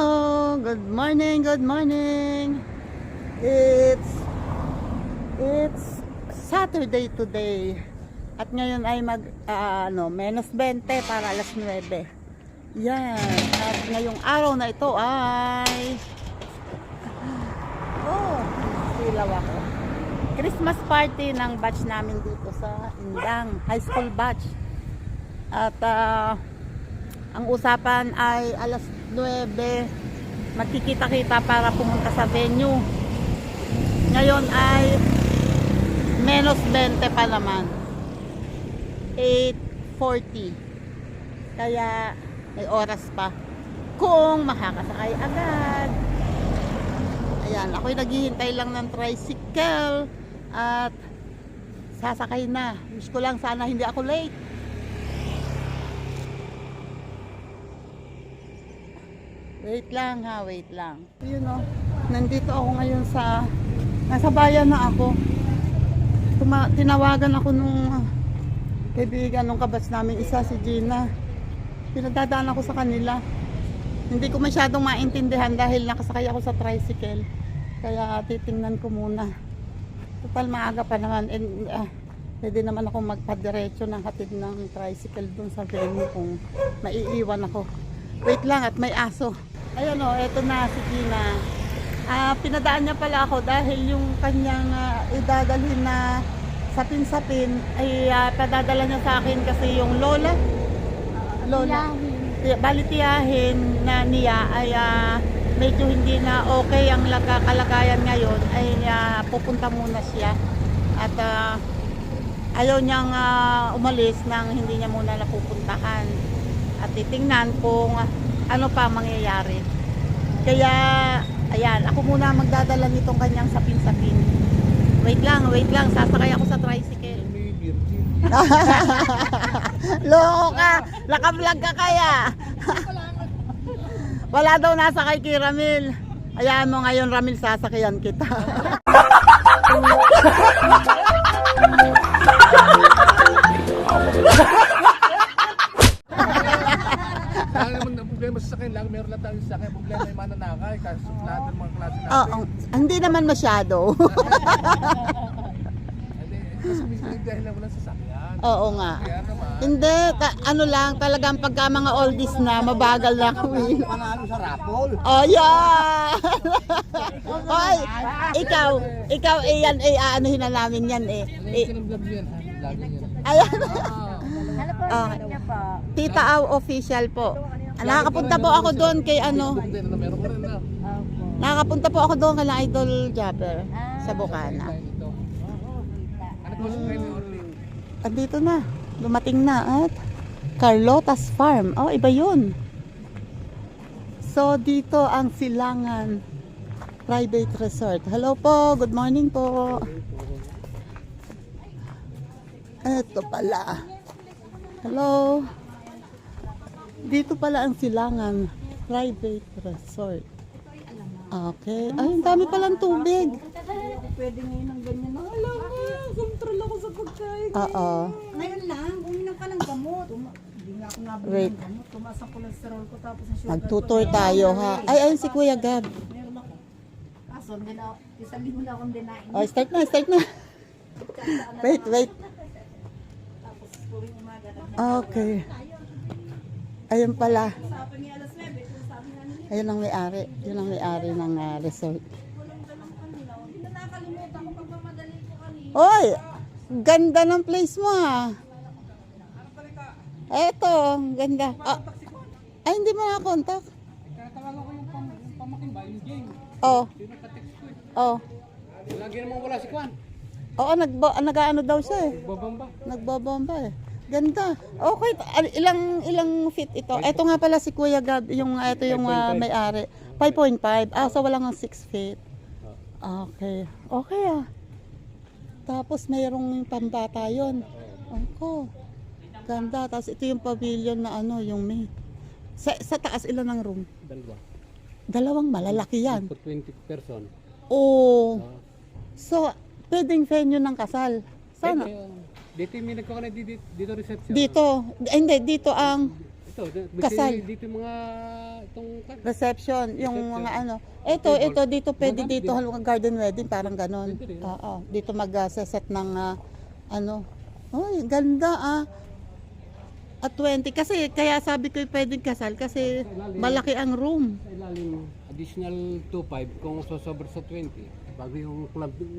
Good morning, good morning. It's Saturday today. At ngayon ay menos 20 para alas 9. Yan. At ngayong araw na ito ay silaw ako. Christmas party ng batch namin dito sa Indang, high school batch. At ang usapan ay alas 9 magkikita-kita para pumunta sa venue. Ngayon ay menos 20 pa naman, 8:40, kaya may oras pa kung makakasakay agad. Ayan, ako'y naghihintay lang ng tricycle at sasakay na. Wish ko lang sana hindi ako late. Wait lang ha, wait lang. You know, nandito ako ngayon nasa bayan na ako. Tinawagan ako nung kaibigan nung kabats namin isa, si Gina. Pinadadaan ako sa kanila. Hindi ko masyadong maintindihan dahil nakasakay ako sa tricycle. Kaya titingnan ko muna. Total maaga pa naman. Pwede naman ako magpadiretso ng hatid ng tricycle dun sa venue kung maiiwan ako. Wait lang, at may aso. Ayan o, eto na si Gina. Pinadaan niya pala ako dahil yung kanyang idadalhin na sapin-sapin ay padadala niya sa akin kasi yung lola balitiyahin na niya ay medyo hindi na okay ang kalagayan ngayon, ay pupunta muna siya at ayaw niyang umalis nang hindi niya muna napupuntahan at titingnan kung ano pa mangyayari. Kaya ayan, ako muna magdadala nitong kanyang sapin-sapin. Wait lang, sasakay ako sa tricycle. Loko ka, naka-vlog ka kaya. Wala daw nasa kay Ramil. Ayan mo ngayon, Ramil, sasakyan kita. Problema sa akin lang, meron lang tayo sa akin problema yung mananakay kasi lahat ng mga klase natin. Hindi naman masyado. Kasi minsan dahil lang walang sasakyan. Oo nga. Kaya naman. Hindi, ano lang, talagang pagka mga oldies na, mabagal na kami. Panalo sa rapol. Oh, yeah! Hoy, ikaw, yan, aanuhin na namin yan eh. Vlog yan. Ayan. Ano po? Tita Au official po. Nakakapunta po ako doon kay Meron ko rin na. Nakakapunta po ako doon kay Idol Jabber sa Bukana. Ano po sa kayo ni Orly? Andito na. Dumating na at Carlota's Farm. Oh, iba yun. So, dito ang Silangan Private Resort. Hello po. Good morning po. Ito pala. Hello. Dito pala ang Silangan Private Resort. Okay. Ay, ang dami palang tubig. Pwede ngayon ng ganyan. Alam mo, control ako sa pagkain. Oo. Ngayon lang, uminom ka ng gamot. Hindi nga ako nabili Wait. ng gamot. Tumaas ang cholesterol ko tapos ang sugar Magtutour ko. tayo ha. Ay, ayun si Kuya Gab. Meron ako. Kaso, isang linggo na akong dinain. Oh, start na. Wait. Tapos, tuwing umaga. Okay. Ayun pala. Sabi niya alas 9, sabi nga nila. Ayun ang may-ari. Yun ang may-ari ng resort. Hindi na nakalimutan ko pagmamadali ko kanina. Oy! Ganda ng place mo ha. Eto, ganda. Ay, hindi mo nakakontak. Tinatawagan ko yung pamakin ba, yung game. Oh. Yung nakatext ko eh. Oh. Lagi namang wala si Kwan. Oo, nag-ano daw siya eh. Babamba. Nagbobomba eh. Ganda. Okay, ilang feet ito? Ito nga pala si Kuya Gab, ito yung 5.5. may-ari. 5.5. So wala nga 6 feet. Okay. Okay ah. Tapos mayroong pambata yun. Ako. Ganda. Tapos ito yung pavilion na yung may. Sa taas ilan ang room? Dalawang malalaki yan. For 20 person. Oh. So, pwedeng venue ng kasal. Sana. Dito may nagkakaroon dito reception. Dito. Hindi, dito ang Ito, Kasal. dito yung mga itong Reception, yung Reception. mga ano. Ito dito pwede Maganda dito din. halong garden wedding parang ganon. Pwede rin. Oo, dito mag-set ng ano. Oy, ganda At 20 kasi kaya sabi ko pwedeng kasal kasi malaki ang room. sa ilalim, additional 2.5 kung sosobra sa 20. Bago yung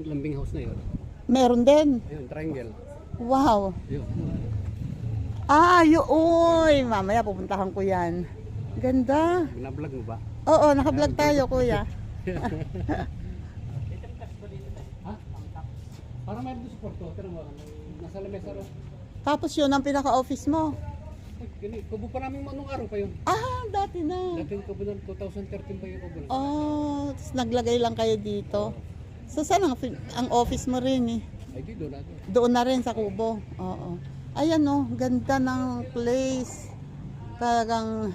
lambing house na yun. Meron din. Ayun, triangle. Wow. Yun. Uy, mamaya pupuntahan ko 'yan. Ganda. Binablog mo ba? Oo, naka-vlog tayo, kuya. Ha? Para mayroon doon sa porto. Pero nasa lamesa ro. Tapos 'yun ang pinaka-office mo. Kubo pa namin anong araw pa yun. Dati na. Dating kubo ng 2013 pa yung kubo. Tapos naglagay lang kayo dito. So saan ang office mo rin eh? Ay, di doon natin. Doon na rin sa Kubo. Oo. Ayan ganda ng place. Talagang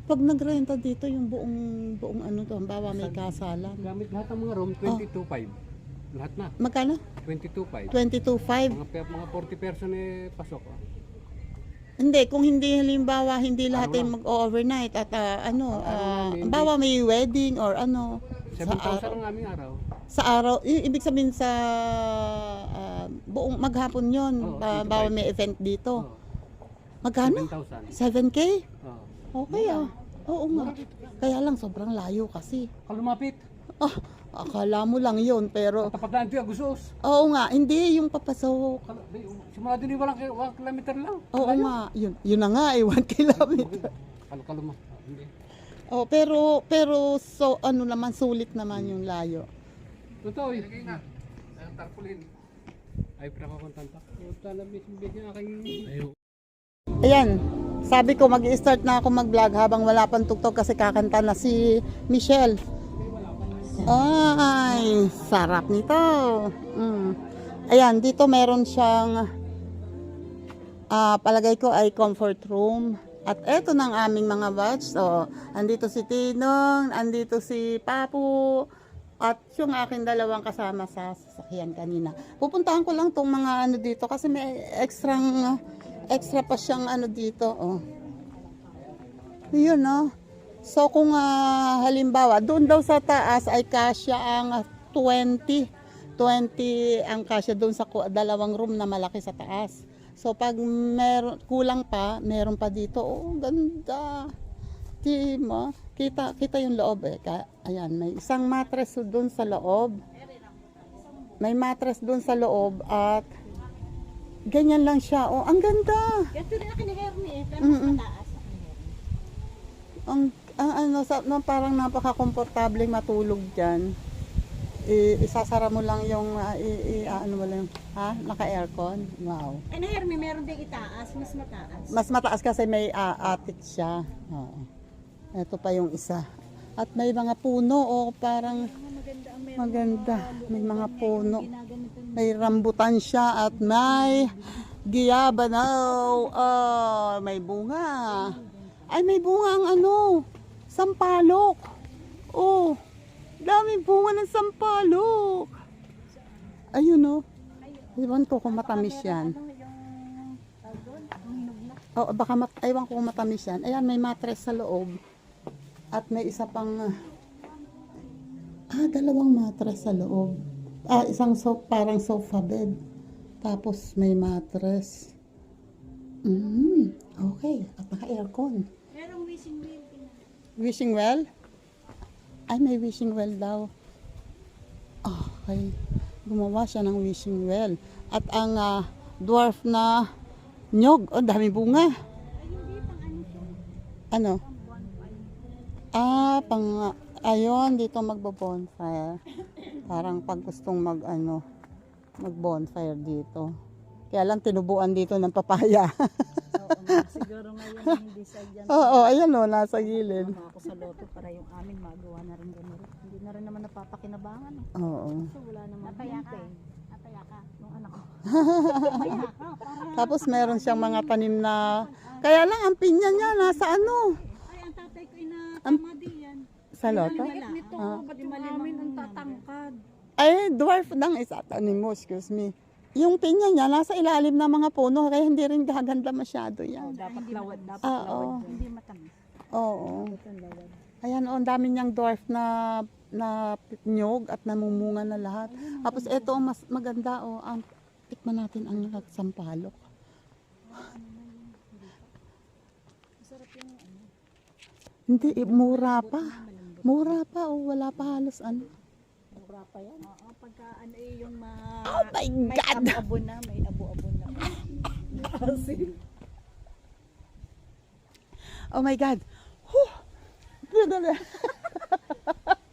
pag nagrenta dito yung buong ano to, bawa may kasalan. Gamit lahat ng mga room, 22.5. Lahat na. Magkano? 22.5. 22.5. Mga 40 person pasok. Hindi, kung hindi halimbawa hindi lahat Araw ay mag-overnight at hindi. bawa may wedding or ano 7,000 ang aming araw. sa araw, ibig sabihin sa buong maghapon yon, Oo, bawa may event dito. Magkano? 7,000. 7K? Oo. Okay Oo nga. Kaya lang sobrang layo kasi. Kalumapit. Akala mo lang yun pero Tapat na ito, Agusos. oo nga, hindi yung papasok. Simula din walang 1 kilometer lang. Oo nga, yun na nga 1 kilometer. Kaluma. Hindi. Pero so ano naman sulit naman yung layo. Totoo eh. Lagay na. Ang tarpaulin. Ay, prakakontanta. Punta na bigyan aking... Ayaw. Ayan, sabi ko mag-i-start na ako mag-vlog habang wala pang tugtog kasi kakanta na si Michelle. Ay, sarap nito. Ayan, dito meron siyang palagay ko ay comfort room. At eto ng aming mga batch. So, andito si Tinong, andito si Papu, at yung aking dalawang kasama sa sasakyan kanina. Pupuntahan ko lang tong mga ano dito kasi may extra pa siyang ano dito. Yun So kung halimbawa, doon daw sa taas ay kasya ang 20 ang kasya doon sa dalawang room na malaki sa taas. So pag meron kulang pa, meron pa dito. Ganda. Kita yung loob Ayan, may isang mattress doon sa loob. May mattress doon sa loob at ganyan lang siya. Ang ganda. Ito rin ako ni Hermie, pero Mm-mm. mas mataas. Parang napaka-komportable matulog diyan. Isasara mo lang yung ano mo lang, naka-aircon. Wow. Ay na Hermie, meron din itaas, mas mataas. Mas mataas kasi may attic siya. Oo. Ito pa yung isa. At may mga puno parang Maganda ang meron. maganda. May mga puno. Ginaganito. May rambutan siya at may giyaba may bunga. Ay, may bunga ang sampalok. Daming bunga ng sampalok. Ayun Iwan ko kung matamis yan. Ewan ko kung matamis yan. Ayan, may mattress sa loob. At may isa pang dalawang mattress sa loob. Isang parang sofa bed. Tapos may mattress. Okay. At naka-aircon. Merong wishing wheel. Wishing well? Ay, may wishing well daw. Okay. Gumawa siya ng wishing well. At ang dwarf na nyog. Dami bunga. Ay, hindi pang ano siya. Ano? Ayun, dito magbo-bonfire. Parang pag gustong mag-bonfire dito. Kaya lang tinubuan dito ng papaya. Siguro ngayon ang decide yan. Oo, ayan nasa gilid. Ako sa loto para yung amin magawa na rin ganito. Hindi na rin naman napapakinabangan. Oo. So wala naman. Nataya ka. Nung anak ko. Tapos meron siyang mga tanim na, kaya lang ang pinya niya nasa Ay, ang tatay ko inatama din yan. sa loto. Nito, ba't yung amin ang tatangkad? Ay, dwarf lang isa tanim mo, excuse me. yung pinya niya nasa ilalim ng mga puno kaya hindi rin gaganda masyado yan. Dapat lawad, dapat Oo. lawad. Hindi matamis. Oo. Dapat lawad. Ayan, oh, ang dami niyang dwarf na nyog at namumunga na lahat. Tapos ito ang mas maganda, oh, ang tikman natin ang sampalok. Hindi, mura pa. Mura pa, oh, wala pa halos ano. Mura pa yan. Oo, pagka ano yung Oh my may God! abo-abo na, may abo-abo na. Asin. Oh my God! Whew! Dali.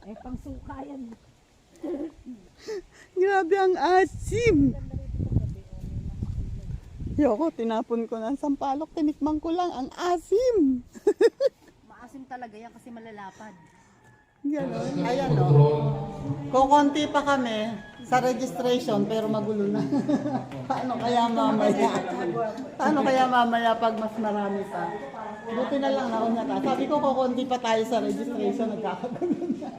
Eh, pang suka yan. Grabe ang asim! Yoko, tinapon ko ng sampalok, tinikman ko lang, ang asim! Maasim talaga yan kasi malalapad. Ganon. Ayan o. Kukunti pa kami sa registration pero magulo na. Paano kaya mamaya? Paano kaya mamaya pag mas marami pa? Buti na lang nauna ta. Sabi ko kukunti pa tayo sa registration, nagkakagulo na.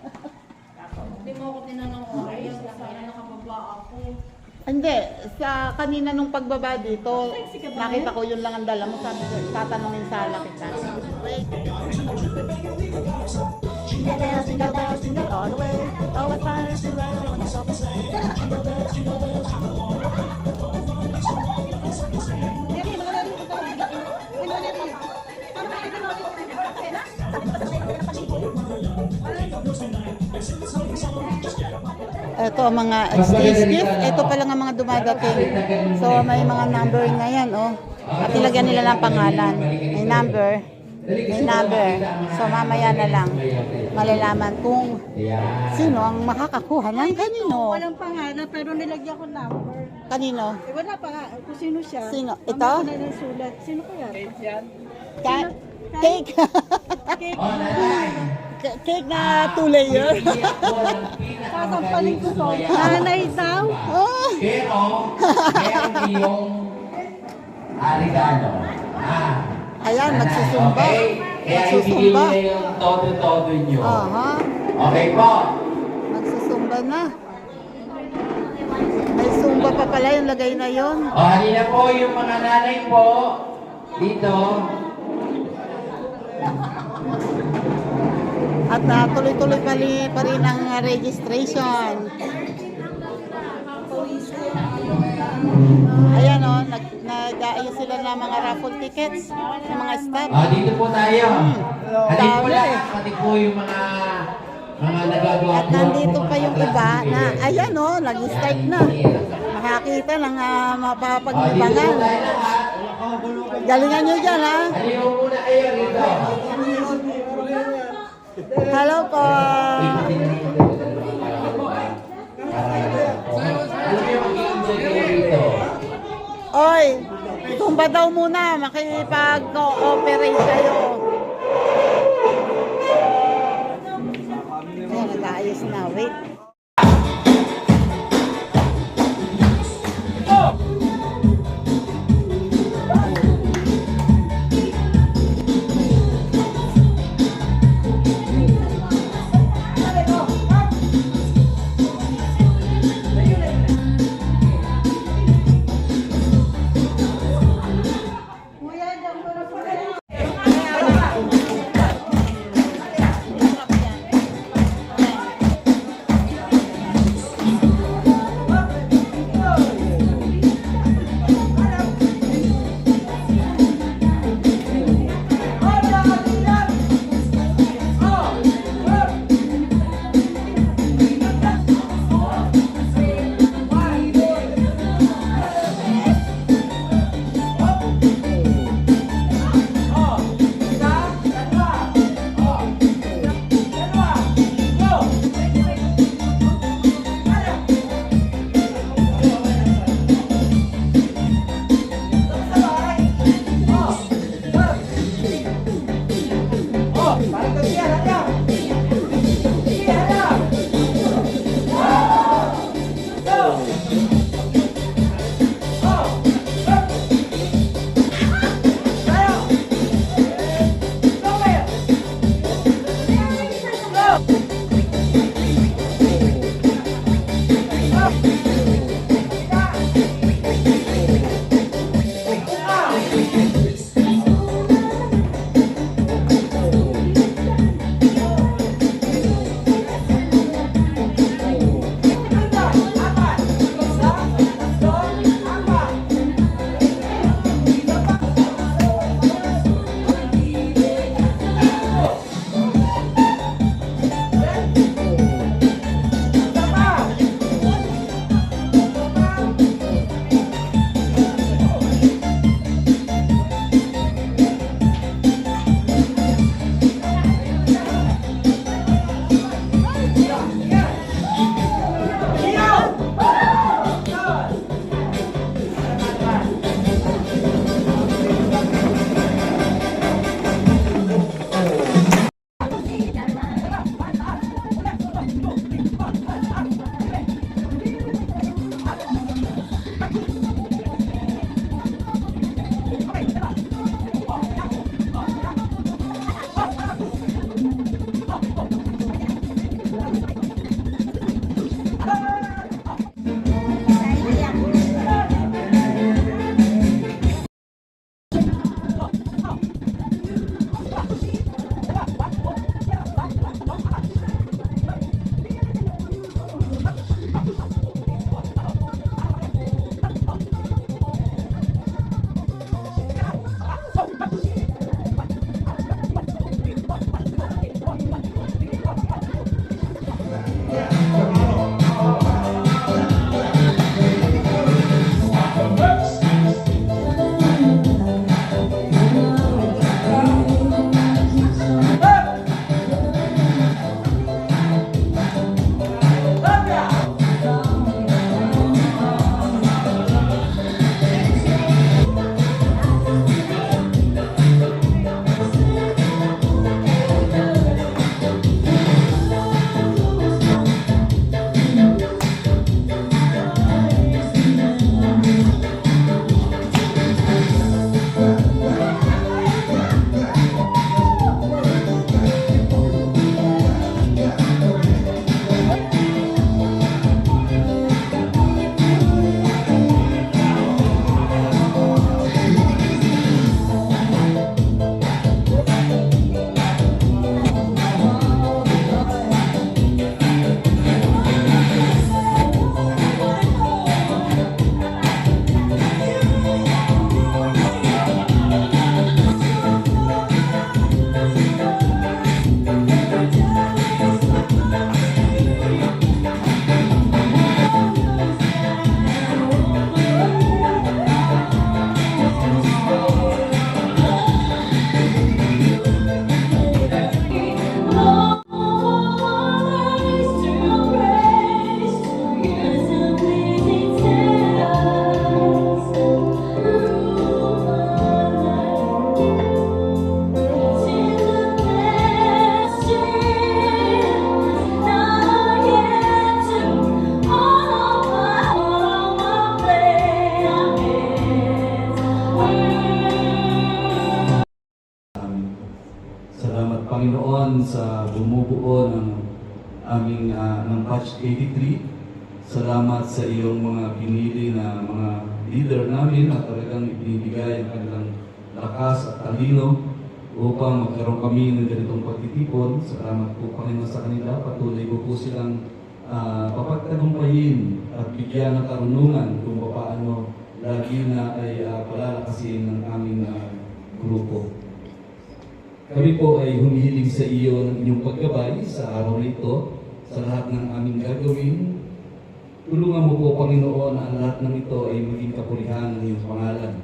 Hindi mo ako tinanong ko, ayun, kaya nakababa ako. Hindi, sa kanina nung pagbaba dito, nakita ko yun lang ang dala mo. Sabi ko, tatanungin sa kita. Wait. Ito ang mga exchange gift. Ito pa lang ang mga dumadating. So may mga number na yan, oh. At ilagyan nila ng pangalan. May number. May number. So mamaya na lang malalaman kung sino ang makakakuha ng kanino. Walang pangalan pero nilagyan ko number. Kanino? Eh, wala pa nga. Kung sino siya. Sino? Mamaya Ito? ko na lang sulat. Sino kaya? Cake. Cake. Cake na 2 layer. Sasampalin ko to. Nanay daw. Oh. Pero, meron yung regalo. Ayan, magsusumba. Okay? Kaya ibigay Magsusumba. na yung todo-todo nyo. Aha. Okay po? Magsusumba na. May sumba pa pala yung lagay na yon. O, halina po yung mga nanay po. Dito. At tuloy-tuloy pa rin ang registration. Ayan o, nag-aayos sila ng mga raffle tickets ng mga staff. Dito po tayo. Halina po Dami. lang. Pati po yung mga nagagawa At nandito pa yung iba na, ayan o, nag-start na. Makakita ng Dito mapapagnibangan. po tayo lahat. Galingan nyo dyan ha. Halina po muna kayo dito. Hello po. Alam niyo, mag-i-enjoy kayo dito. Oy, tumba daw muna, makipag-cooperate kayo. Ayan, nag-aayos na. Wait. Salamat Panginoon sa bumubuo ng aming ng batch 83. Salamat sa iyong mga pinili na mga leader namin na talagang ibinibigay ang kanilang lakas at talino upang magkaroon kami ng ganitong pagtitipon. Salamat po Panginoon sa kanila. Patuloy po silang papagtagumpayin at bigyan ng karunungan kung paano lagi na ay palalakasin ng aming grupo. Kami po ay humihiling sa iyo ng inyong paggabay sa araw na ito, sa lahat ng aming gagawin. Tulungan mo po, Panginoon, ang lahat ng ito ay maging kapulihan ng iyong pangalan.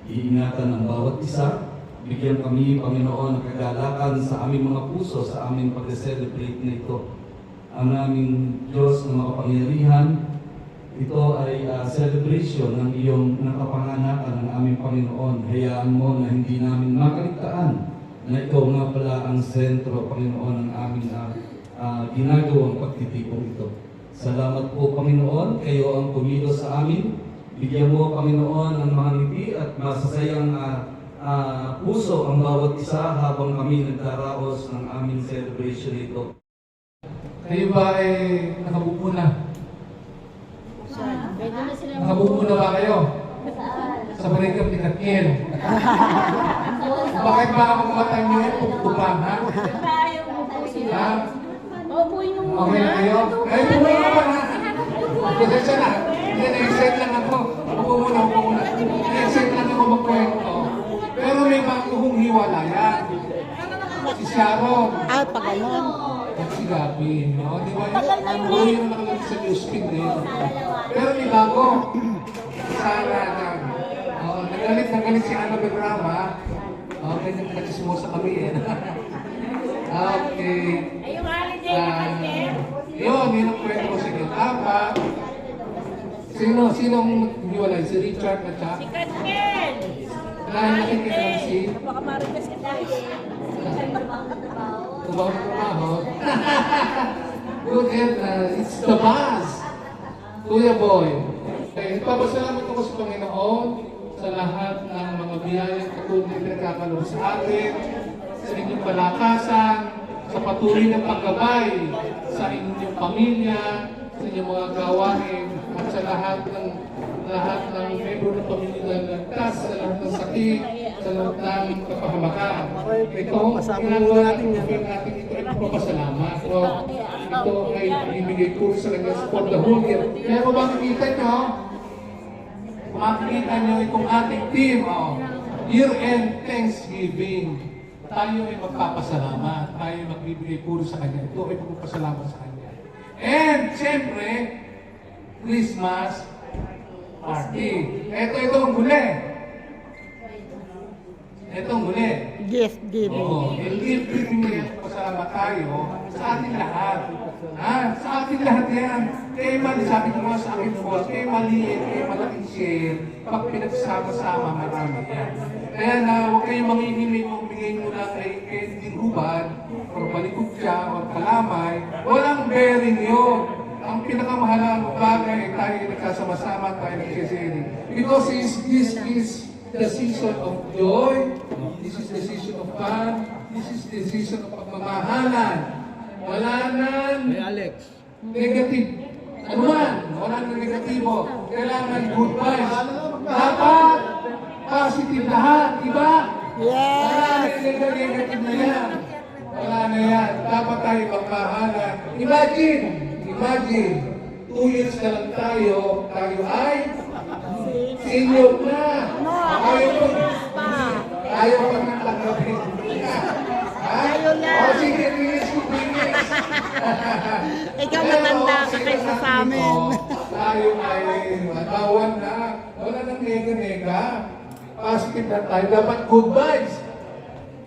Iingatan ang bawat isa. Bigyan kami, Panginoon, ng kagalakan sa aming mga puso, sa aming pag-celebrate na ito. Ang aming Diyos na makapangyarihan, ito ay celebration ng iyong kapanganakan ng aming Panginoon. Hayaan mo na hindi namin makaligtaan na ikaw nga pala ang sentro, Panginoon, ng aming ginagawang pagtitipong ito. Salamat po, Panginoon, kayo ang pumilos sa amin. Bigyan mo, Panginoon, ang mga ngiti at masasayang puso ang bawat isa habang kami nagdaraos ng aming celebration ito. Kayo ba ay nakabuko na? Nakabuko na ba kayo? Sa breakup ni Katniel. Bakit ba ang mata niyo yung pagtupang, ha? Ha? Okay na kayo? Ay, bumuha ka ba na? Pasensya na. Hindi, na-excite lang ako. Upo muna. Na-excite lang ako magkwento. Pero may bago kong hiwalayan. Si Sharon. Ah, pa ganun. At si Gabi. No? Di ba yun? Yung nakalagay sa newsfeed din. Pero may bago. Sarah na. Nagalit si Ana Berrama. Okay, nagkachismosa kami eh. Okay. Yun ang kwento ko sa inyo. Tama. Sinong hiwalay? Si Richard at siya? Si Katniel! Dahil nakikita lang si... Baka marites kita. Trabaho na trabaho. Good and it's the buzz. Kuya Boy. Nagpapasalamat ako sa Panginoon sa lahat ng mga biyayang katulad na pinagkakaloob sa atin, sa inyong palakasan, sa patuloy ng paggabay sa inyong pamilya, sa inyong mga gawain, at sa lahat ng membro ng pamilya na nagtas, sa lahat ng sakit, sa lahat ng kapahamakan. Ito, ginagawa natin ito ay papasalamat. Ito ay ibigay ko sa kanya for the whole year. Kaya kung makikita nyo, makikita nyo itong ating team, year-end Thanksgiving. Tayo ay magpapasalamat. Tayo ay magbibigay puro sa kanya. Ito ay pagpapasalamat sa kanya. And, siyempre, Christmas party. Ito ang huli. Ito ang huli. Gift giving. Oo. Gift giving, pasalamat tayo sa ating lahat. Sa ating lahat yan. Kaya mali, sabi ko nga sa akin po, kaya maliit, kaya malaking share, pag pinagsama-sama, marami yan. Kaya na, huwag kayong mangingimig kung bigay mo lang kay Kending Hubad, o balikod siya, o kalamay, walang bearing yun. Ang pinakamahalagang bagay ay tayo nagsasama-sama, tayo nagsisiri. Because this is the season of joy, this is the season of fun, this is the season of pagmamahalan. Wala nang negative. Ano man, wala nang negatibo. Kailangan good vibes. Dapat positive lahat, diba? Yes! Wala nang negative na yan. Wala na yan. Dapat tayo magmahalan. Imagine, 2 years na lang tayo ay senior na. Ayaw pa ng tanggapin. Ayaw na. O sige, bilis. Ikaw matanda ka kaysa sa amin. Tayo ay bawan na. Wala nang nega-nega. Positive na tayo. Dapat good vibes.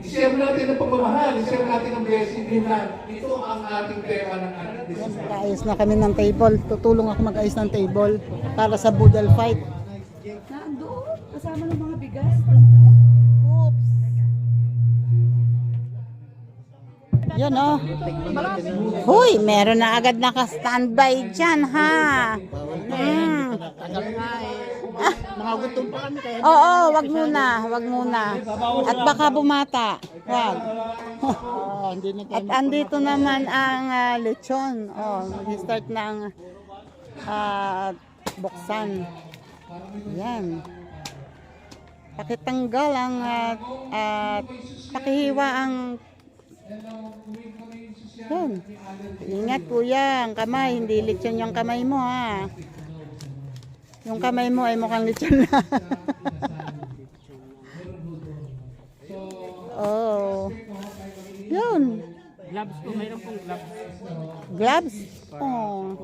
I-share natin ang pagmamahal, i-share natin ang blessing din na ito ang ating tema ng ating decision. Mag-ayos na kami ng table. Tutulong ako mag-ayos ng table para sa Boodle fight. Nandoon, kasama ng mga bigas. Oops. Yun oh. Huy, meron na agad naka-standby dyan ha. Mga gutom pa kami kaya. Oo, wag muna. At baka bumata. Wag. Hindi na At andito naman ang lechon. Oh, mag-start ng buksan. Yan. Pakitanggal ang pakihiwa ang yan. Ingat kuya, ang kamay, hindi lechon yung kamay mo ha. Yung kamay mo ay mukhang lechon na. Oh. Yun. Gloves po, mayroon pong gloves. Gloves? Oh.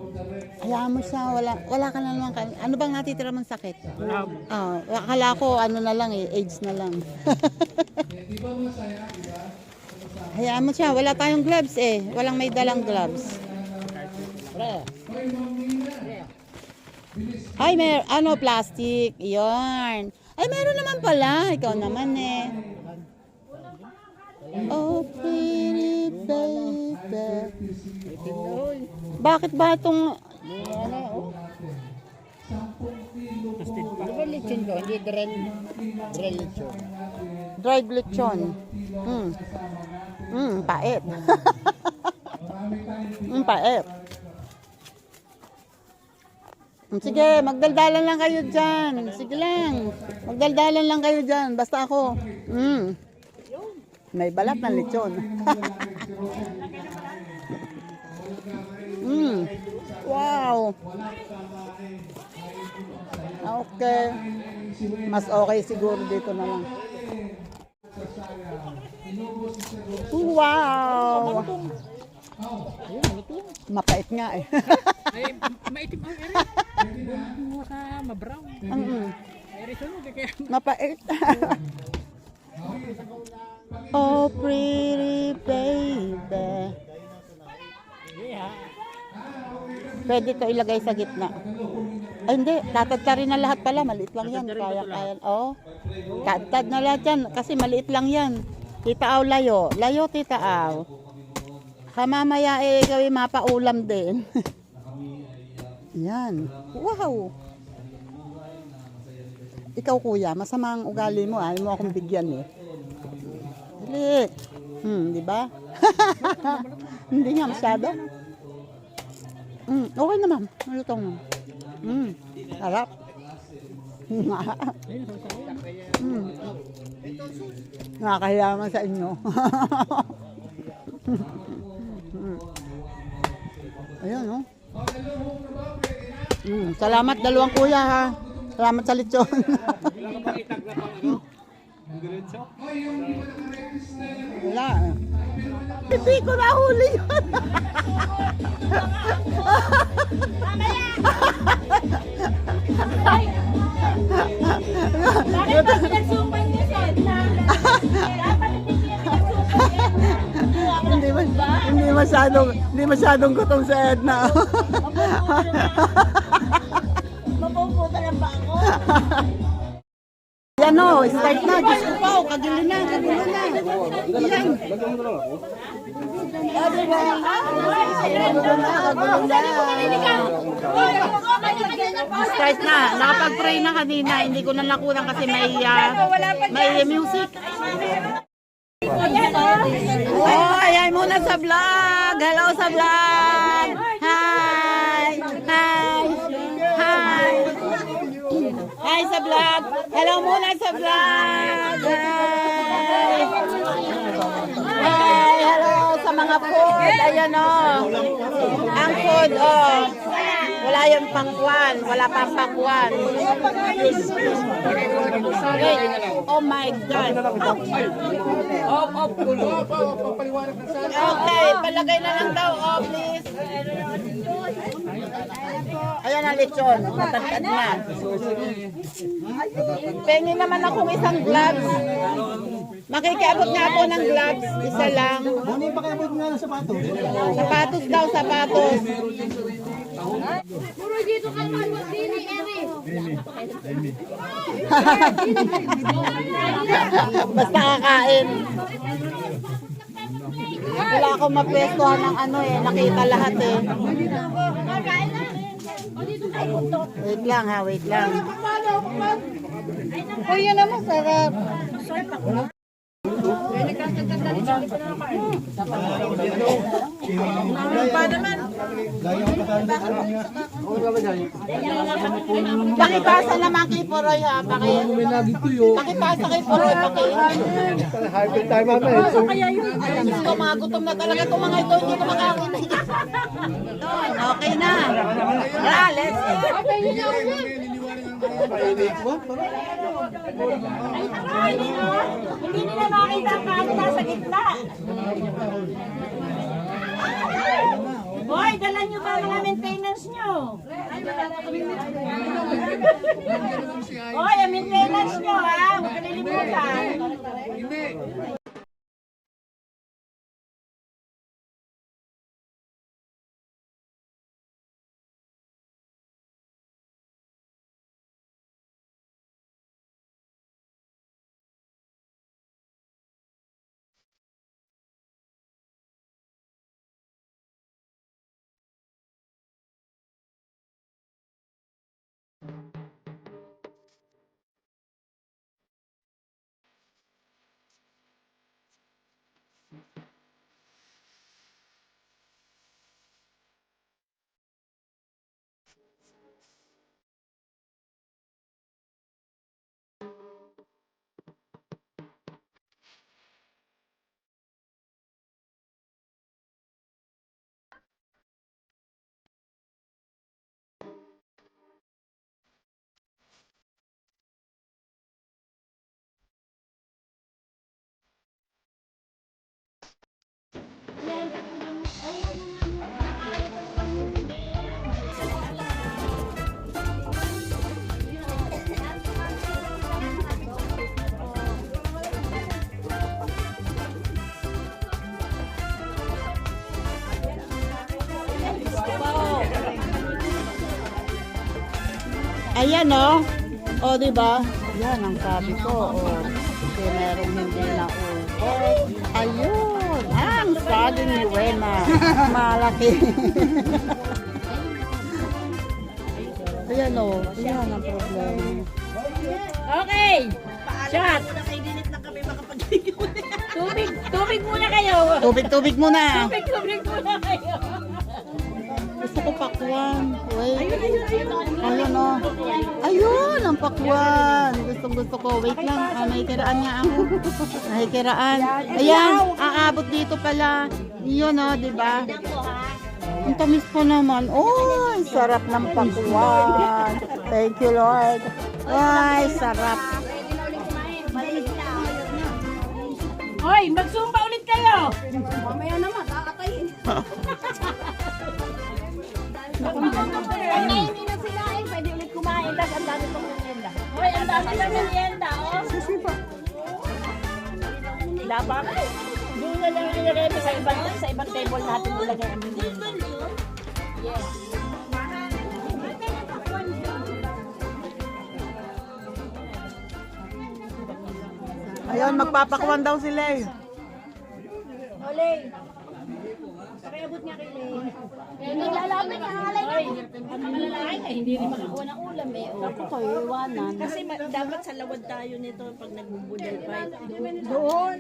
Hayaan mo siya, wala ka na naman. Ano bang natitira mong sakit? Oh, akala ko ano na lang AIDS na lang. Hayaan mo siya, wala tayong gloves eh. Walang may dalang gloves. Ay, plastic. Yarn. Ay, meron naman pala. Ikaw naman eh. Oh, pretty baby. Bakit ba itong... Ano ba lechon ko? Hindi dry lechon. Dried lechon. Pait. Pait. Sige, magdaldalan lang kayo dyan. Sige lang. Magdaldalan lang kayo dyan. Basta ako. May balat ng lechon. Wow. Okay. Mas okay siguro dito na lang. Wow. Mapait nga eh. Ay, maitim ang ere. Maka mabrown. Ere sunog kaya. Mapait. Oh, pretty baby. Pwede to ilagay sa gitna. Ay, hindi. Tatad rin na lahat pala. Maliit lang yan. Kaya. Oh. Tatad na lahat yan. Kasi maliit lang yan. Tita Aw, layo. Layo, Tita Aw. Kamamaya gawin mapaulam din. Yan. Wow. Ikaw kuya, masama ang ugali mo. Ayaw mo akong bigyan eh. Dali. Di ba? Hindi nga masyado. Okay naman. Malutong naman. Sarap. Nakakahiyaman sa inyo. Ayan, no? Salamat, dalawang kuya, ha? Salamat sa lechon. Wala. Hindi ko nahuli yun. Bakit ba pinagsupan niya sa Edna? Dapat hindi niya pinagsupan Edna. Hindi masyadong gutom sa Edna. Mapuputa lang ba ako? Yan o, start na. Diyos ko pa, kagulo na. Yan. Start na. Nakapag-pray na kanina. Hindi ko na nakulang kasi may music. Oh, ayan muna sa vlog. Hello sa vlog. Hi. Hi sa vlog. Hello muna sa vlog. Hi. Hello sa mga food. Ayan o. Ang food o. Wala yung pangkwan. Wala pang pangkwan. Oh my God. Okay, lagay na lang daw, oh, please. Ayan ang lechon, matagkad na. Pengi naman akong isang gloves. Makikiabot nga ako ng gloves, isa lang. Ano yung pakiabot nga ng sapatos? Sapatos daw, sapatos. Puro dito ka naman, Dini, Eri. Basta kakain. Wala akong mapwestuhan ng ano eh, nakita lahat eh. Kakain na. O dito tayo punto. Wait lang ha, wait lang. Oh, yun naman, sarap. Pakipasa naman kay Poroy ha, pakipasa kay Poroy, Hybrid tayo mamaya. Ito, mga gutom na talaga itong mga ito, hindi ko makakain. Okay na. Ah, let's eat. Hindi nila makita ang kaano nasa gitna. Boy, dala nyo ba mga maintenance nyo? Boy, ang maintenance nyo ha, huwag kalilimutan. Ayan oh. O, di ba? Yan ang sabi ko. O, kasi merong hindi na ubos. Ayun. Ang saging ni Rena. Malaki. Ayan o. Ayan ang problema. Okay, shot. Tubig muna kayo. Tubig muna. Tubig muna kayo. Gusto ko pakwan. Wait. Ayun o. Ayun ang pakwan. Gusto ko. Wait lang. Ah, may kiraan nga ako. May kiraan. Ayan. Aabot dito pala. Yun o, di ba? Ang tamis po naman. Oh, sarap ng pakwan. Thank you, Lord. Ay, sarap. Hoy, magsumba ulit kayo. Mamaya naman, kakatayin. Ay, hindi na sila eh. Pwede ulit kumain. Tapos ang dami pang merienda. Hoy, ang dami ng merienda, oh. Dapat. Doon na lang nilagay mo sa ibang table natin nilagay ang merienda. Yes. Ayun, magpapakwan daw sila eh. Ole. Pakiabot nga kay Lay. Hindi lalapit ang alay na. Ang malalaki ay hindi rin makakuha ng ulam eh. Ako ko, iwanan. Kasi dapat sa lawad tayo nito pag nagbubudal fight. Doon.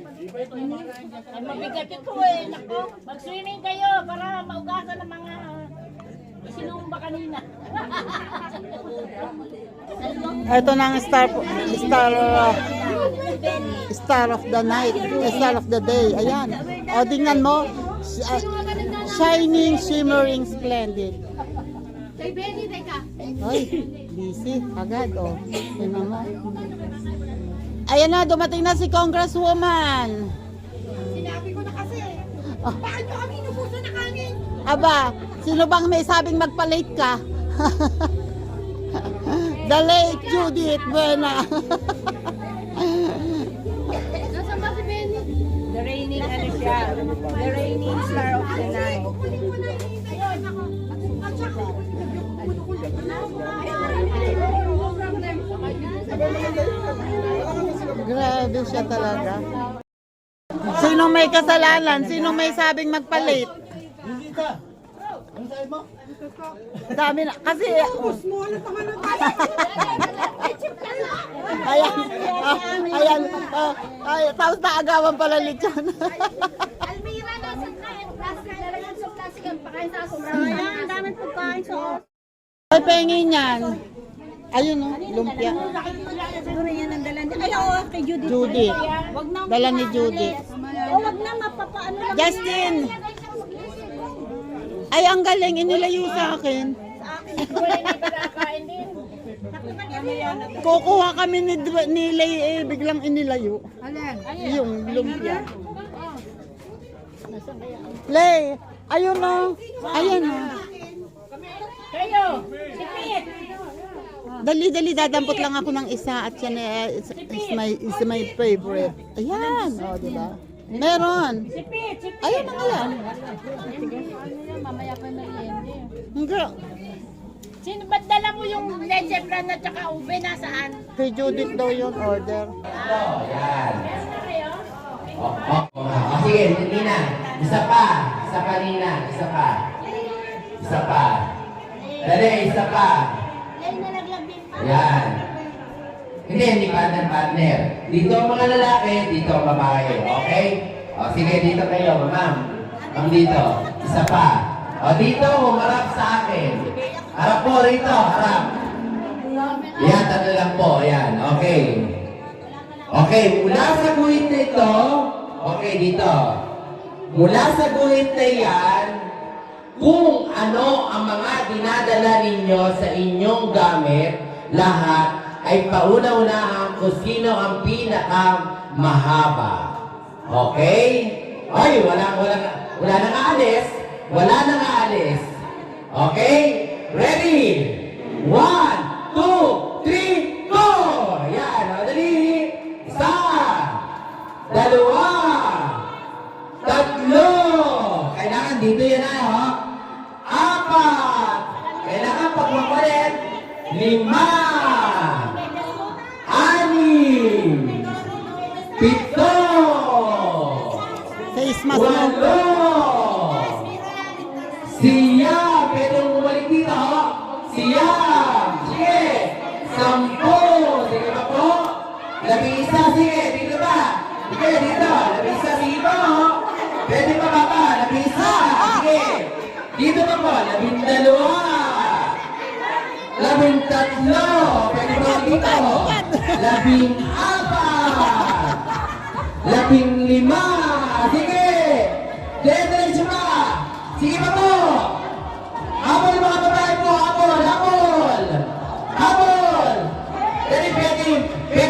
Ay mabigat ito eh. Nako, mag-swimming kayo para maugasan ng mga sinumba kanina. Ito na ang star of the night, star of the day. Ayan. O, tingnan mo. Shining, shimmering, splendid. Kay Benny, teka. Ay, busy. Agad, o. Tingnan mo. Ayan na, dumating na si Congresswoman. Sinabi ko na kasi. Bakit nyo kami inubusan Aba, sino bang may sabing magpa-late ka? The late Judith Buena. The reigning, ano siya? The reigning star of the night. Grabe siya talaga. Sino may kasalanan? Sino may sabing magpa-late? Dami na. Kasi... Ayan. Ayan. Ay, tapos naagawan pala lechon. Almira, nasa kain. Plastic, lalagyan sa plastic ang pakain sa asumbrang. Ayan, daming pagkain sa Ay, pahingin yan. Ayun o, lumpia. siguro yan ang dala niya. Ay, oo, kay Judith. Judith. Wag na. Dala ni Judith. Wag na, mapapaano lang. Justin! Ay, ang galing. Inilayo sa akin. Wala na iba din. Kukuha kami ni Lay, eh, biglang inilayo. Alin? Yung lumpia. Lay, ayun o. Ayun o. Kayo, sipit. Dali-dali, dadampot lang ako ng isa at yan is my favorite. Ayan, o, diba? Meron. Sipit, sipit. Ayun na nga yan. Mamaya pa merienda. Hindi. Sino ba't dala mo yung leche flan at saka ube? Nasaan? Kay Judith daw yun order. Yan. Sige, Nina. Isa pa. Isa pa, Nina. Isa pa. Isa pa. Dali, isa pa. Yan nalaglag din pa. Yan. Hindi partner. Dito ang mga lalaki, dito ang babae. Okay? O, sige, dito kayo, ma'am. Ma'am dito. Isa pa. O, dito, humarap sa akin. Harap po rito, harap. Yan, tatlo lang po. Yan, okay. Okay, mula sa guhit na ito, okay, dito. Mula sa guhit na yan, kung ano ang mga dinadala ninyo sa inyong gamit, lahat ay pauna-unahan kung sino ang pinakamahaba. Okay? Ay, wala nang aalis. Wala nang aalis. Okay? Ready? 1, 2, 3, go! Yan, madali. Isa, dalawa, tatlo. Kailangan dito yan ay, ha? 4. Kailangan pagmapalit. 5. 6. 7. Face mask mo. 8. Siyam. Pwede mong bumalik dito, ha? Siyam. Sige. 10. Sige pa po. 11. Sige. Dito ba? Sige, dito. 11. Sige pa, ha? Pwede pa ba? 11. Sige. Dito pa po. 12. 13. Pwede ba dito? 14. 15. Sige. Diretso pa. Sige pa po. Habol mga babae po. Habol. Dali, pwede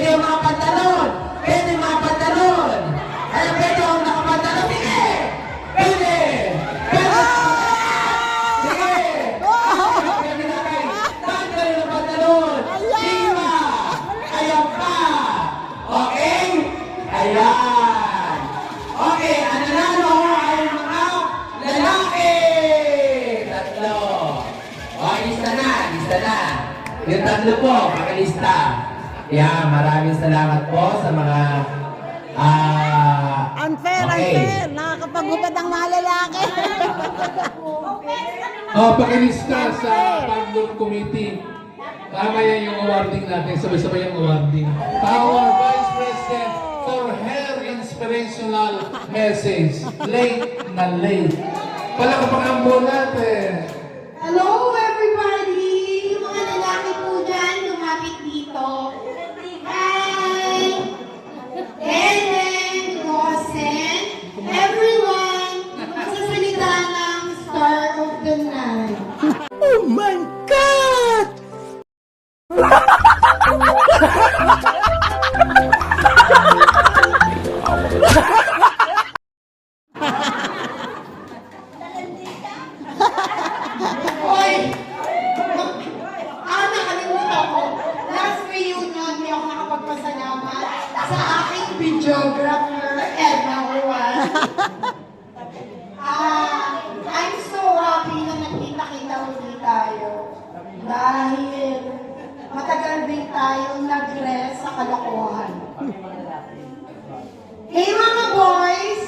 yung mga pantalon. Pwede mga pantalon. Ay, pwede yung nakapantalon. Sige. Pwede. Sige. Pwede natin. Tanggalin ang pantalon. 5. Ayan pa. Okay? Ayan. Okay, ang nanalo ay mga lalaki. 3. Okay, lista na. Yung 3 po, makalista. Yeah, maraming salamat po sa mga Unfair. Nakakapagupad ang mga lalaki. Pakilista sa Pagdor Committee. Tama yan yung awarding natin. Sabay-sabay yung awarding. Our Vice President for her inspirational message. Late na late. Palakpakan po natin. Hello everybody! Yung mga lalaki po dyan, lumapit dito. Hi! Ellen, Rosen, everyone! Magsasalita ng Star of the Night. Oh my God! videographer, everyone. I'm so happy na nagkita-kita ulit tayo. Dahil matagal din tayong nag-rest sa kalokohan. Hey mga boys,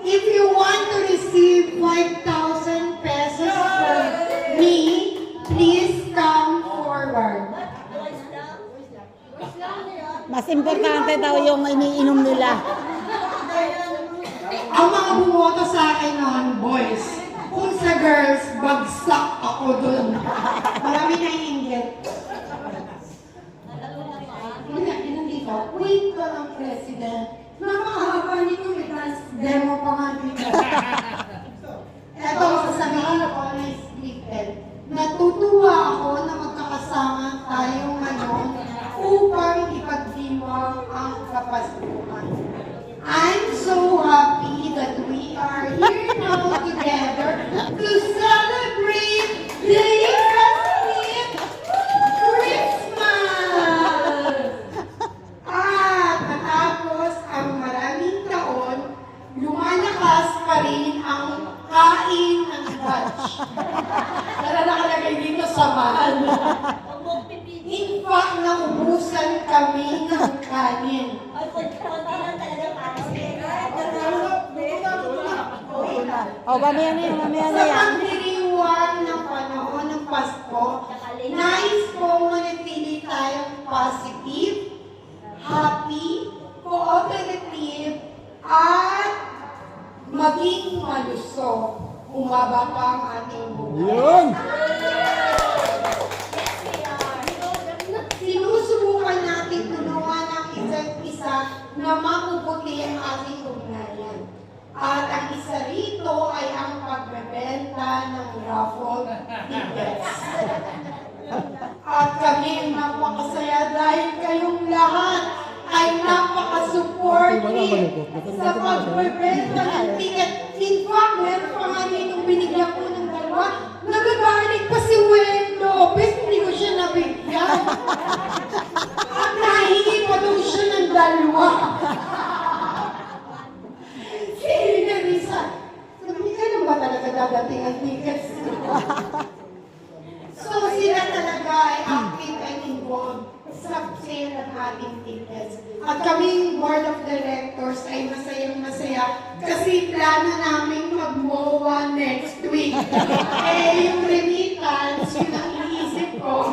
if you want to receive 5,000 pesos from me, please come forward. Mas importante daw yung iniinom nila. Ang mga bumoto sa akin noon, boys. Kung sa girls, bagsak ako dun. Marami na inggit. Nandito, wait ka lang, President. Napakahaba nito, may demo pa nga dito. Eto, sasabihin ako na scripted. Natutuwa ako na magkakasama tayo ngayon upang ipagdiwang ang kapaskuhan. I'm so happy that we are here now together to celebrate the festive Christmas! At natapos ang maraming taon, lumalakas pa rin ang kain ng batch. Tara nakalagay dito sa mahal. In fact, naubusan kami ng kanin. Mamaya na yan, mamaya na Sa yan. pagdiriwang ng panahon ng Pasko, nais kong manatili tayong positive, happy, cooperative, at maging malusog. Umaba pa ang ating buhay. Yun! Sinusubukan natin tulungan ang isa't isa na mapuputi ang ating ugnayan. At ang isa rito ay ang pagbebenta ng raffle tickets. At kami ay napakasaya dahil kayong lahat ay napaka-supportive sa pagbebenta ng ticket. In fact, meron pa nga ditong binigyan ko ng dalawa. Nagagalit pa si Wen Lopez, hindi ko siya nabigyan. At nahingi pa daw siya ng dalawa. Si Nerissa, sabi ka lang ba talaga dadating ang tickets? So sila talaga ay active and involved sa sale ng ating tickets. At kaming board of directors ay masayang-masaya kasi plano namin mag-MOA next week. Eh, yung remittance, yun ang iniisip ko.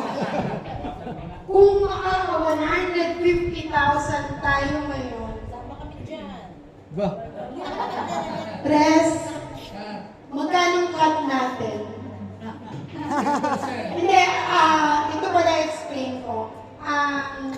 Kung makaka 150,000 tayo ngayon, Tres, magkano cut natin? Hindi, ito pala explain ko. Ang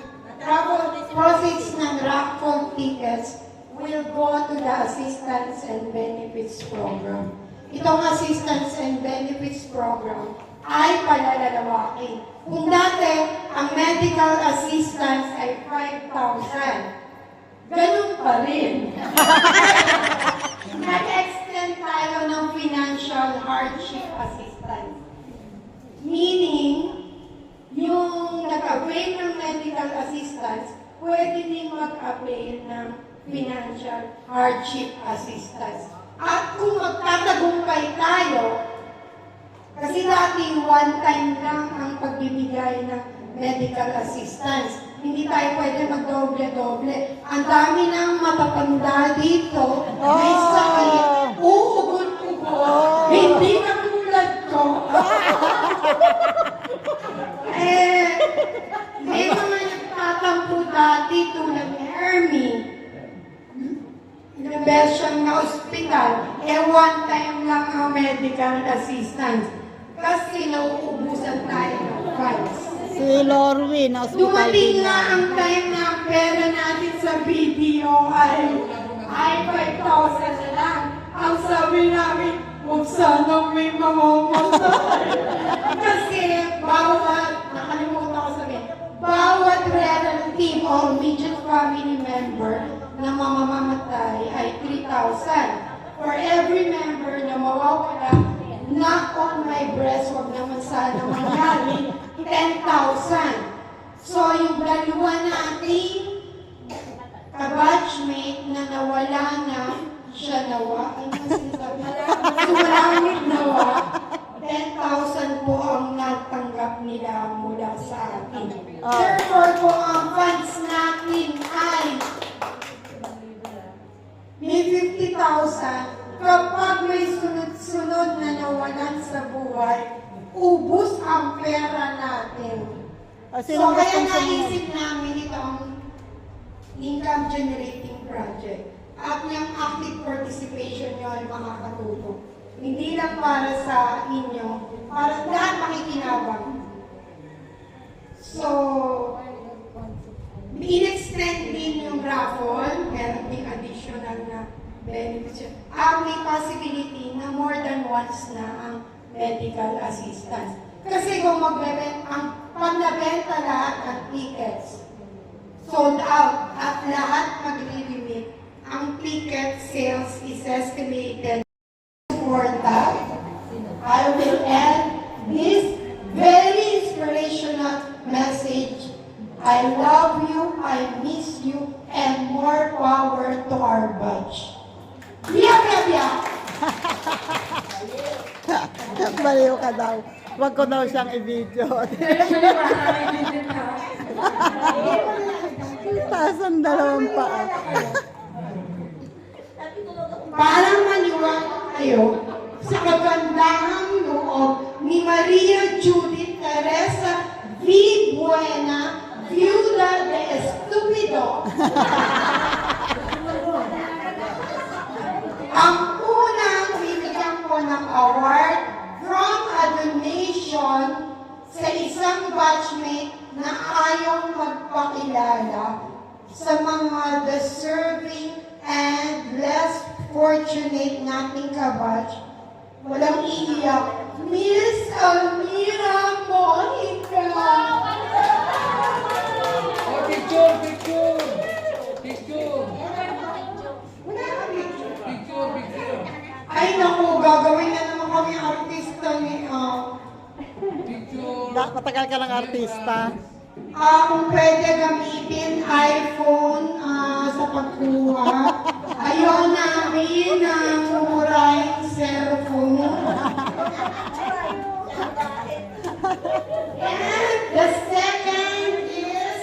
profits ng raffle tickets will go to the Assistance and Benefits Program. Itong Assistance and Benefits Program ay palalalawakin. Kung dati, ang medical assistance ay 5,000. Ganun pa rin. Nag-extend tayo ng financial hardship assistance. Meaning, yung nag-avail ng medical assistance, pwede din mag-avail ng financial hardship assistance. At kung magtatagumpay tayo, kasi dati one time lang ang pagbibigay ng medical assistance. Hindi tayo pwede mag-doble-doble. Ang dami ng matatanda dito, may sakit, uugot-ugot, hindi katulad ko. May mga nagtatampo dati tulad ni Hermie. Inabel siyang na ospital, one time lang ang medical assistance. Kasi nauubusan tayo ng funds. Si Lorwin, na hospital Dumating din nga yan. ang time na ang pera natin sa video ay 5,000 na lang. Ang sabi namin, huwag sanang may mamamatay. Kasi nakalimutan ko sabihin, bawat relative o immediate family member na mamamatay ay 3,000. For every member na mawawala, knock on my breast, huwag naman sana mangyari, 10,000. So, yung dalawa nating batchmate na nawala na, siya nawa, ano sinasabi? Sumalangit nawa, 10,000 po ang natanggap nila mula sa atin. Therefore po, ang funds natin ay may 50,000. Kapag may sunod-sunod na nawalan sa buhay, ubus ang pera natin. So, kaya naisip namin itong income generating project. At yung active participation nyo ay makakatulong. Hindi lang para sa inyo, para lahat makikinabang. So, in-extend din yung raffle, meron ding additional na benefits. May possibility na more than once na ang medical assistance. Kasi kung pag nabenta lahat ng tickets, sold out at lahat magre-limit, ang ticket sales is estimated for that. I will end this very inspirational message. I love you, I miss you, and more power to our batch. Biya, biya, biya! Baliw ka daw. Huwag ko daw siyang i-video. Taas ang dalawang paa. Parang maniwala kayo sa kagandahang loob ni Maria Judith Teresa V. Buena, Viuda de Estupido. Ang unang bibigyan ko ng award from a donation sa isang batchmate na ayaw magpakilala sa mga deserving and less fortunate nating kabatch. Walang iiyak. Miss Almira Monica! Oh, picture, picture! Picture! Picture. Ay naku, gagawin na naman kami artista ni Picture. Matagal ka ng artista. Kung pwede gamitin iPhone sa pagkuha, ayaw namin ng murahing cellphone. And the second is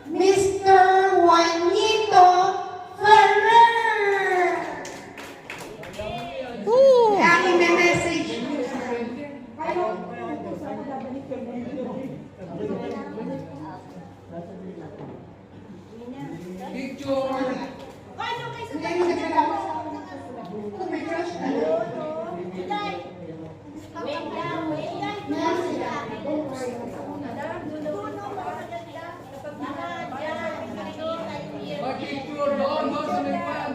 Mr. Juanito Ferrer. Ang i-message niyo sa Picture. Picture doon sa may pan.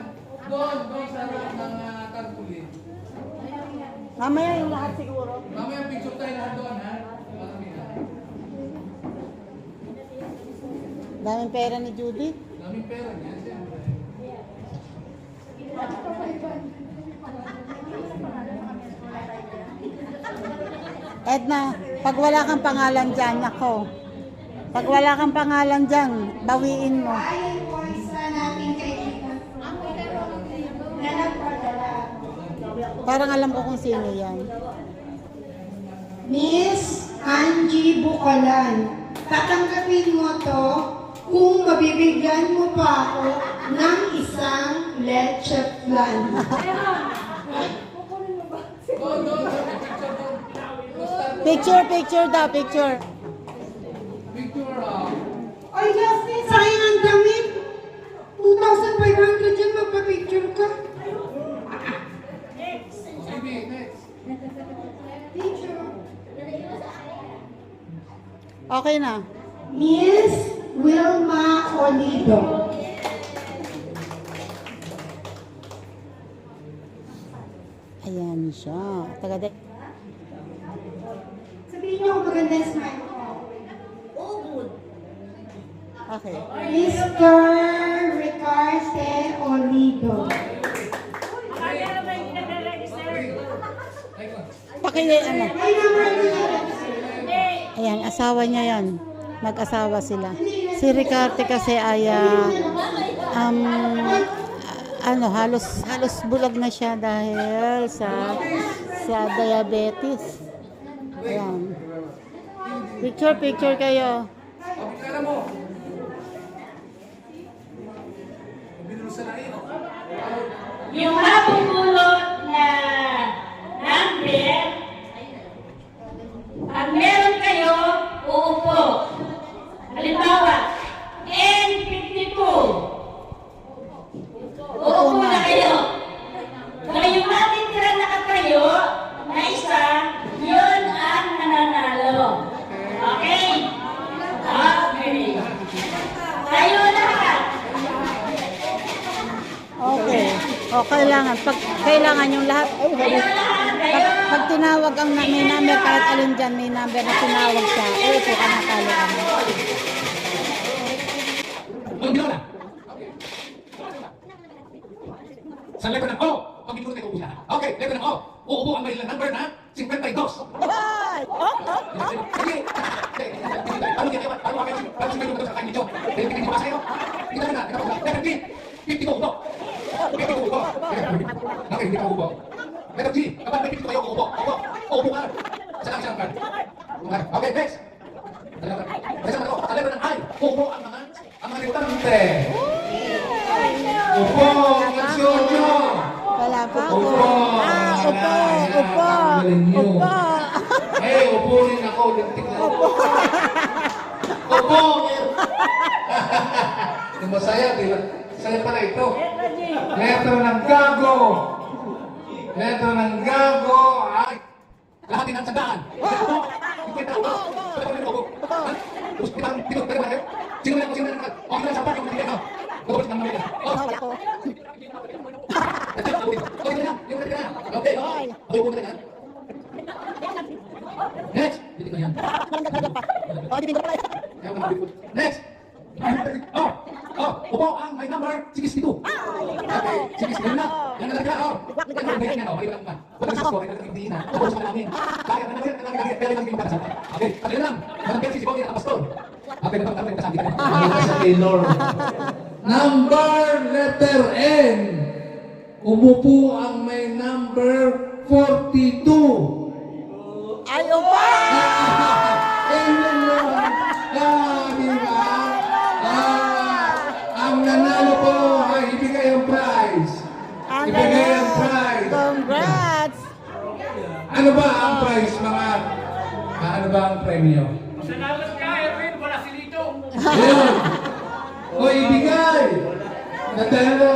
Doon sa harap ng tarpaulin. Mamaya yung lahat siguro. Mamaya picture tayo lahat doon, ha? Daming pera ni Judith. Daming pera niya, siyempre. Edna, pag wala kang pangalan dyan, ako. Pag wala kang pangalan dyan, bawiin mo. Ayon po isa nating kaibigan na nagpadala. Parang alam ko kung sino yan. Miss Angie Bukalan, tatanggapin mo to kung mabibigyan mo pa ako ng isang leche flan. Doon, sa picture doon. Picture daw, picture. Picture, Ay, Justin, sayang ang damit. 2,500 yan, magpa-picture ka. Sige, next. Picture. Okay na. Miss Wilma Olido. Ayan siya. Taga Sabihin niyo kung maganda yung smile ko. Okay. Mr. Ricarte Olido. Pakilay, ano. Ay, number niya. Ayan, asawa niya yan. Mag-asawa sila. Si Ricarte kasi ay halos bulag na siya dahil sa diabetes. Ayan. Picture kayo. Kala mo. Binusan na yun. Yung mapupulot na number, pag meron kayo, uupo. Halimbawa, N52. Uupo na kayo. Kaya yung matitira na nakatayo na isa, yun ang nananalo. Okay? Okay. Tayo lahat. Okay. O, kailangan yung lahat. Tayo lahat. Tayo. Pag tinawag ang may number, kahit alin dyan, may number na tinawag siya, upo ka na talo ka na. Ang ginawa na. Sa letter ng O, pag binuno tayo uupo siya. Okay, letter ng O. Uupo ang may number na 52. Ay! Sige! Ano yan? Ano kami? Ano si Pedro sa kanya nito? Dahil hindi ba sa'yo? Hindi na. Letter B. 50 upo. 50 upo. Okay, hindi ka upo. Letter G. Kapag may 50 kayo, upo. Upo ka. Saan ang card? Okay, next. Sa letter ng I. Upo ang mga rebutante. Upo. Mansyon nyo. Wala pa ako. Upo. Upo. Eh, upo rin ako. Lintik na. Upo. Yung masaya, di ba? Saya pala ito. Letra ng gago. Letra ng gago. Ay. Lahat din ang sandaan. Upo. Sino na? Okay na sa pati. Okay na. Gawin ng mga. Wala ko. Okay. Okay, upo na yan. Next. Hindi ko yan. Next. Upo ang may number 62. Okay, 62 na. Yan na talaga. Okay, pati lang. Mananggal si Sibong ang pastor. Okay, nasabi ka na. Number letter N. Umupo ang may number 42. Ay, upo! Ang nanalo po ay ibigay ang prize. Ibigay ang prize. Congrats! Ano ba ang prize, mga... ano ba ang premyo? Salamat ka, Erwin. Wala si Lito. Ayun. O ibigay. Natalo.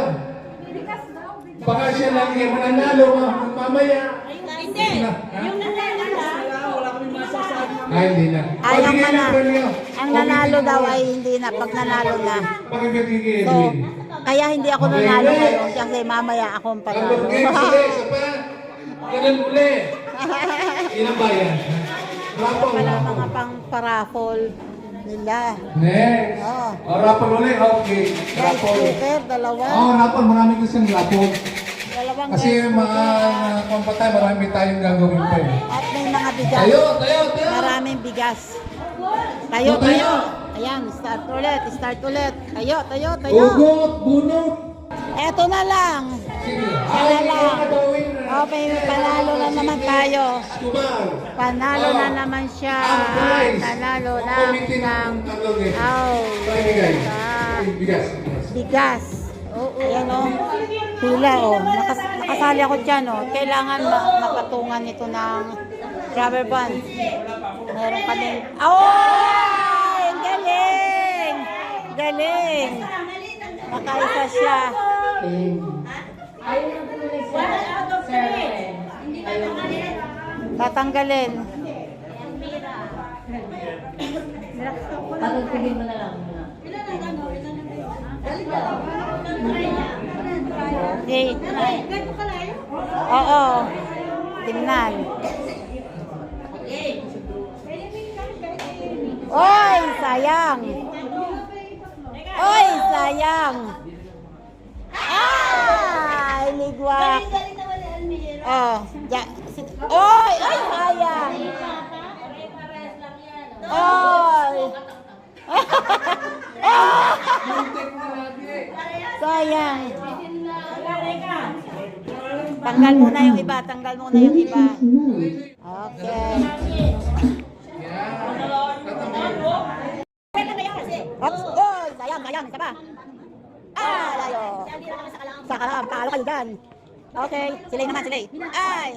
Baka siya lang yung mananalo mamaya. Hindi. Yung nanalo na. Ay, hindi na. Ay, ang Ibigay ng premyo. ang nanalo daw ay hindi na pag nanalo na. Pakibigay kay So, Edwin. kaya hindi ako nanalo ngayon kasi mamaya akong panalo. Number game ulit. Isa pa. Ganun ulit. Ilang bayan? Rapol. Wala mga pang paraffol nila. Next. Oh. Rapol ulit. Okay. Rice Rapol. cooker, dalawa. Rapol. Marami gustong rapol. Dalawang Kasi rice mga cooker. kumpatay, marami tayong gagawin pa eh. At may mga bigas. Tayo. Maraming bigas. Tayo. Ayan, start ulit. Tayo. Ugot, bunot. Eto na lang. Sige. Sana lang. gagawin Okay, panalo na naman tayo. Tumal. Panalo na naman siya. Ang prize. Panalo na Committee ng talog eh. Bigay. Bigas. Bigas. Ayan o. Pila o. Nakasali ako dyan o. Kailangan mapatungan ito ng rubber band. Meron kami. Ay! Galing! Nakaisa siya. Tatanggalin. Pagpagin mo na lang. Okay. Oo. Tingnan. Oy, sayang. Ay, ligwak. Oh, oy, sayang. Oy. Sayang. Tanggal muna yung iba, tanggal muna yung iba. Okay. Ops, oh, sayang, isa pa. Ah, layo. Sakalam, talo kayo dyan. Okay, silay naman, silay. Ay!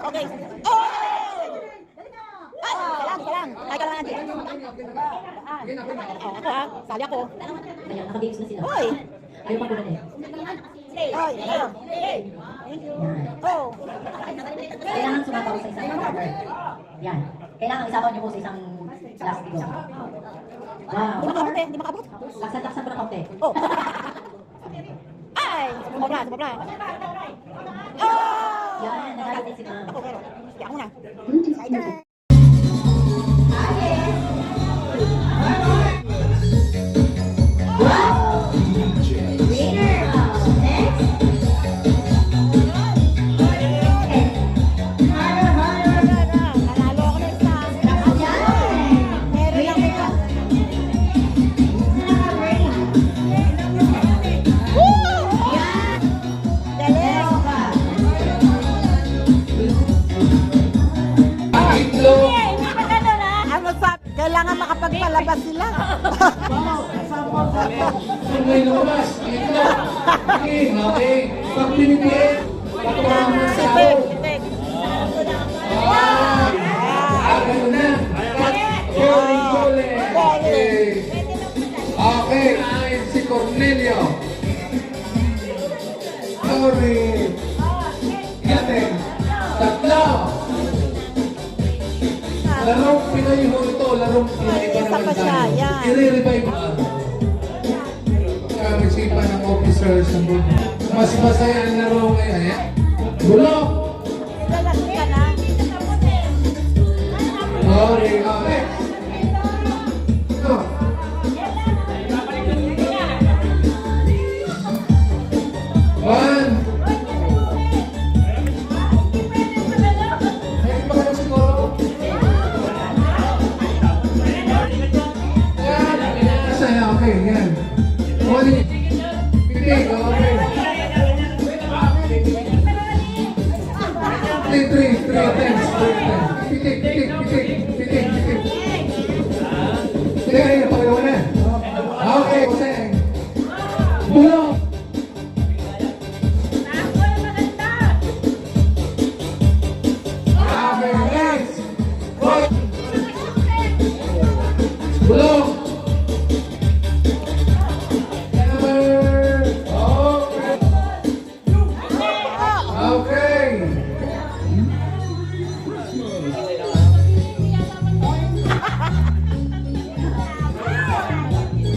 Okay. Oh! Ay, isa lang. Ay, ka lang natin. Oh, ako ha, sali ako. Ayan, naka-games na sila. Hoy! Ayaw pa kunan eh. Hoy, ayaw. Oh! Kailangan sumapaw sa isang cover. Yan. Kailangan isapaw niyo po sa isang plastic. Wow. Di makabot eh, di makabot. Laksan-laksan po ng kaunti. Oh! Ay! Sumobra, sumobra. Oh! Yan, nagalit din si ma'am. Ako, pero. Sige, ako muna. Cider. Nanalo ako ng isa. Meron lang ito. Woo! Galing! Itlog. Ano sa, kailangan makapagpalabas sila. Kung may lumabas, itlog. Okay. Pag pinipin, patulang mo sa Sipig, sipig. Ganun na. Kole. Okay. Okay, ayon si Cornelio. Sorry. Gating. Tatlo. Larong Pinoy ho ito. Larong Pinoy ba Isa naman pa siya, tayo? yan. I-revive mo. Kamisipan ng officers ng bundo. Mas masaya ang laro ngayon. Eh? Bulok. Lalaki ka na. Sorry. Okay. Ito. One. Ay, pa kayo siguro? Yan. Masaya. Okay. Yan. One. Pitik. Okay. Three attempts. Pitik. Sige, pangalawa na. Okay, kuseng. Bulok. Okay, next. Bulok. Bulok. Okay.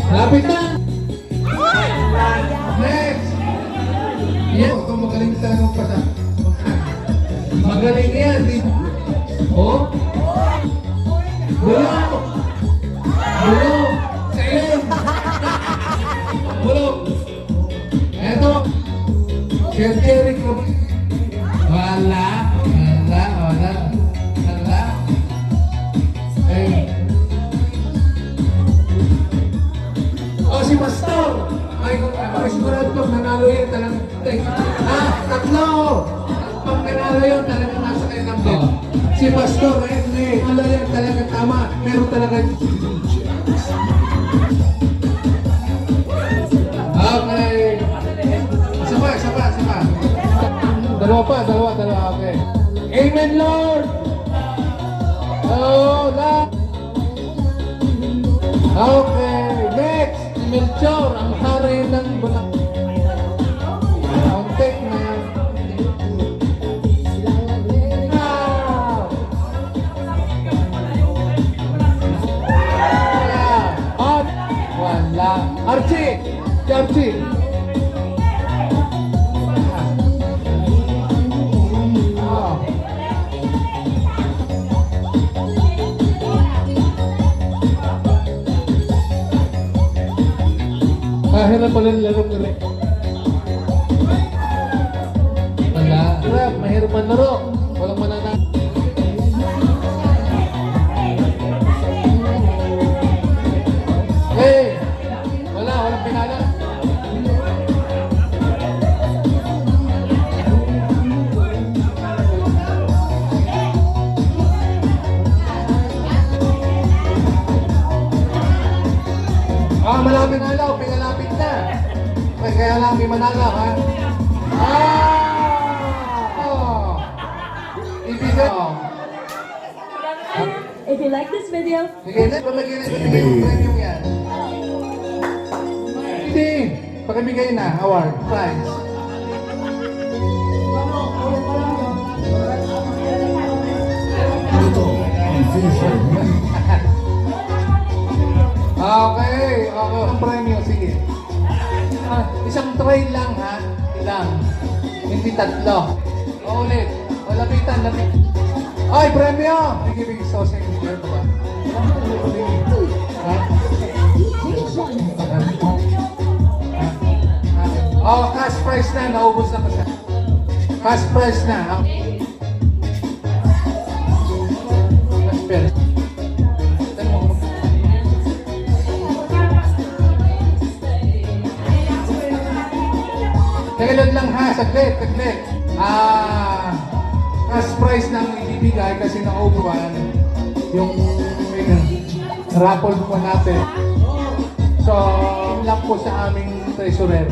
Lapit na. Next. Yan. Ito magaling talaga magpasa. Magaling yan. Oh. Bulok. Bulok. Silent. Bulok. Eto. Derek. Wala. Eh. Oh, si Pastor! Ay, sigurado pag nanalo yan talagang... Tatlo! Pag nanalo yun talagang nasa kayo ng bed. Si Pastor, nanalo yan talagang tama. Meron talaga... Okay. Isa pa. Dalawa pa. Okay. Amen, Lord! Oh, Lord! Okay, next! Melchor, ang hari ng Bunak. Ang tek na yan. Wala. Archie! Si Archie! Mahirap pala laro ko rin. Wala. Mahirap man laro. Walang mananang. Hey! Walang pinalo. may mananaw, ha? Oh! Ibigay. Oh. If you like this video, Sige, pamagyan na ibigay mo premium yan. Hindi. Pakibigay na, award, prize. Okay, okay. Ang premium, sige. Isang try lang, ha? Ilang. Hindi tatlo. O ulit. O, lapitan, lapitan. Ay, premium! Bigay sauce yung hindi ba? Ha? Oh, cash price na. Naubos na kasi. Cash price na. Cash price. Kailan lang ha, saglit. Cash price nang ibibigay kasi naubuan yung raffle po natin. So, yun lang po sa aming treasurer.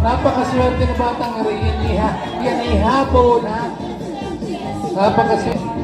Napakaswerte na batang rin. Yan ay hapon, ha? Napakaswerte.